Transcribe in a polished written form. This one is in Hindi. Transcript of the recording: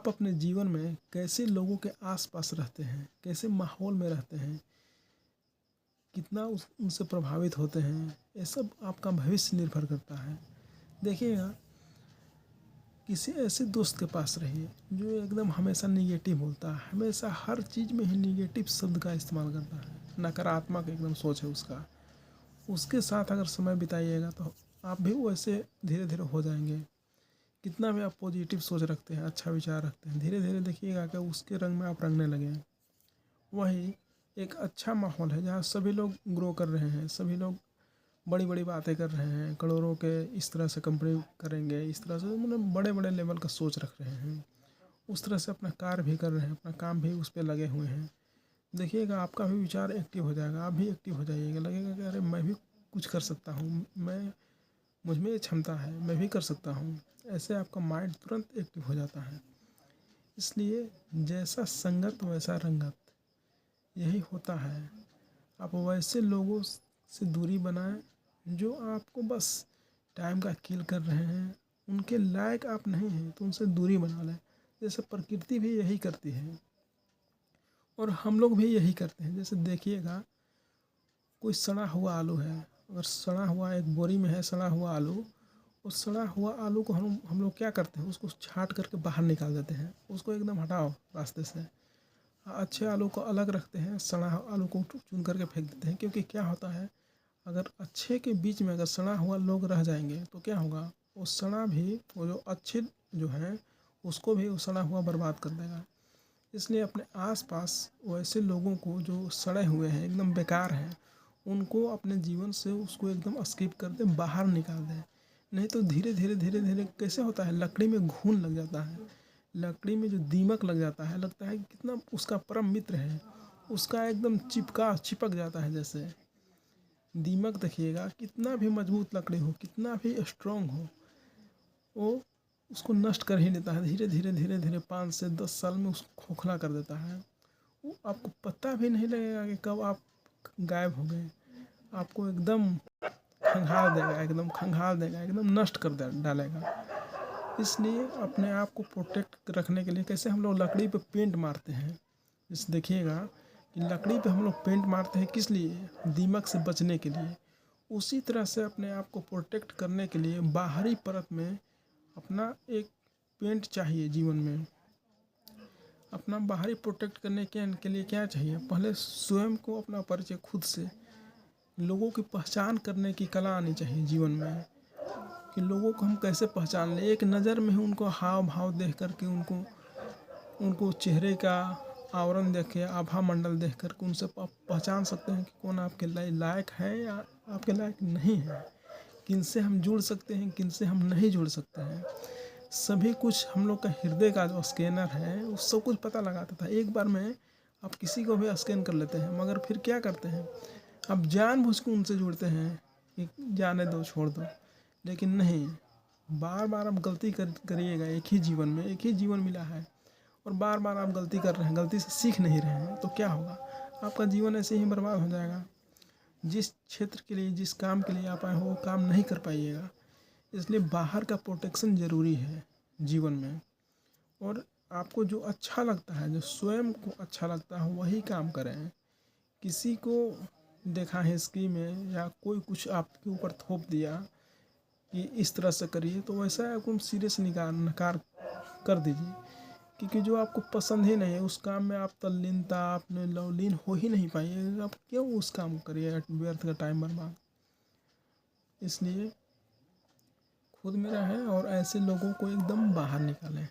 आप अपने जीवन में कैसे लोगों के आसपास रहते हैं, कैसे माहौल में रहते हैं, कितना उनसे प्रभावित होते हैं, ये सब आपका भविष्य निर्भर करता है। देखिएगा, किसी ऐसे दोस्त के पास रहिए जो एकदम हमेशा निगेटिव बोलता है, हमेशा हर चीज़ में ही निगेटिव शब्द का इस्तेमाल करता है, नकारात्मक एकदम सोच है उसका। उसके साथ अगर समय बिताइएगा तो आप भी वैसे धीरे धीरे हो जाएंगे। कितना भी आप पॉजिटिव सोच रखते हैं, अच्छा विचार रखते हैं, धीरे धीरे देखिएगा कि उसके रंग में आप रंगने लगे हैं। वही एक अच्छा माहौल है जहाँ सभी लोग ग्रो कर रहे हैं, सभी लोग बड़ी बड़ी बातें कर रहे हैं, करोड़ों के इस तरह से कंपनी करेंगे, इस तरह से मतलब बड़े बड़े लेवल का सोच रख रहे हैं, उस तरह से अपना कार्य भी कर रहे हैं, अपना काम भी उस पर लगे हुए हैं। देखिएगा आपका भी विचार एक्टिव हो जाएगा, आप भी एक्टिव हो जाइएगा, लगेगा कि अरे मैं भी कुछ कर सकता हूँ, मुझ में ये क्षमता है, मैं भी कर सकता हूँ। ऐसे आपका माइंड तुरंत एक्टिव हो जाता है। इसलिए जैसा संगत वैसा रंगत, यही होता है। आप वैसे लोगों से दूरी बनाएं जो आपको बस टाइम का किल कर रहे हैं, उनके लायक आप नहीं हैं तो उनसे दूरी बना लें। जैसे प्रकृति भी यही करती है और हम लोग भी यही करते हैं। जैसे देखिएगा, कोई सड़ा हुआ आलू है, अगर सड़ा हुआ एक बोरी में है सड़ा हुआ आलू, उस सड़ा हुआ आलू को हम लोग क्या करते हैं, उसको छाँट करके बाहर निकाल देते हैं, उसको एकदम हटाओ रास्ते से। अच्छे आलू को अलग रखते हैं, सड़ा आलू को चुन करके फेंक देते हैं। क्योंकि क्या होता है, अगर अच्छे के बीच में अगर सड़ा हुआ लोग रह जाएंगे तो क्या होगा, वो सड़ा भी, वो जो अच्छे जो हैं उसको भी वो सड़ा हुआ बर्बाद कर देगा। इसलिए अपने आसपास वैसे लोगों को जो सड़े हुए हैं, एकदम बेकार हैं, उनको अपने जीवन से उसको एकदम स्किप कर दें, बाहर निकाल दें। नहीं तो धीरे धीरे धीरे धीरे कैसे होता है, लकड़ी में घुन लग जाता है, लकड़ी में जो दीमक लग जाता है, लगता है कि कितना उसका परम मित्र है, उसका एकदम चिपक जाता है। जैसे दीमक देखिएगा, कितना भी मजबूत लकड़ी हो, कितना भी स्ट्रांग हो, वो उसको नष्ट कर ही देता है। धीरे धीरे धीरे धीरे 5 से 10 साल में उसको खोखला कर देता है। वो आपको पता भी नहीं लगेगा कि कब आप गायब हो गए। आपको एकदम खंगाल देगा, एकदम खंगाल देगा, एकदम नष्ट कर डालेगा। इसलिए अपने आप को प्रोटेक्ट रखने के लिए कैसे हम लोग लकड़ी पे पेंट मारते हैं। इस देखिएगा कि लकड़ी पे हम लोग पेंट मारते हैं किस लिए, दीमक से बचने के लिए। उसी तरह से अपने आप को प्रोटेक्ट करने के लिए बाहरी परत में अपना एक पेंट चाहिए जीवन में। अपना बाहरी प्रोटेक्ट करने के लिए क्या चाहिए, पहले स्वयं को अपना परिचय खुद से, लोगों की पहचान करने की कला आनी चाहिए जीवन में, कि लोगों को हम कैसे पहचान लें। एक नज़र में ही उनको हाव भाव देख कर के उनको चेहरे का आवरण देख के, आभा मंडल देख कर के उनसे पहचान सकते हैं कि कौन आपके लायक है या आपके लायक नहीं है, किन से हम जुड़ सकते हैं, किन से हम नहीं जुड़ सकते हैं। सभी कुछ हम लोग का हृदय का जो स्कैनर है वो सब कुछ पता लगाता था। एक बार में आप किसी को भी स्कैन कर लेते हैं, मगर फिर क्या करते हैं, आप जानबूझ के उनसे जुड़ते हैं कि जाने दो, छोड़ दो। लेकिन नहीं, बार बार आप गलती करिएगा। एक ही जीवन में एक ही जीवन मिला है और बार बार आप गलती कर रहे हैं, गलती से सीख नहीं रहे हैं, तो क्या होगा, आपका जीवन ऐसे ही बर्बाद हो जाएगा। जिस क्षेत्र के लिए, जिस काम के लिए आप आए हो वो काम नहीं कर पाइएगा। इसलिए बाहर का प्रोटेक्शन ज़रूरी है जीवन में। और आपको जो अच्छा लगता है, जो स्वयं को अच्छा लगता है, वही काम करें। किसी को देखा हिस्ट्री में या कोई कुछ आपके ऊपर थोप दिया कि इस तरह से करिए, तो वैसा एकदम सीरियस नकार कर दीजिए। क्योंकि जो आपको पसंद ही नहीं है, उस काम में आप तल्लीनता, आपने लवलीन हो ही नहीं पाइए, आप क्यों उस काम को करिए, व्यर्थ का टाइम बर्बाद। इसलिए खुद में रहें और ऐसे लोगों को एकदम बाहर निकालें।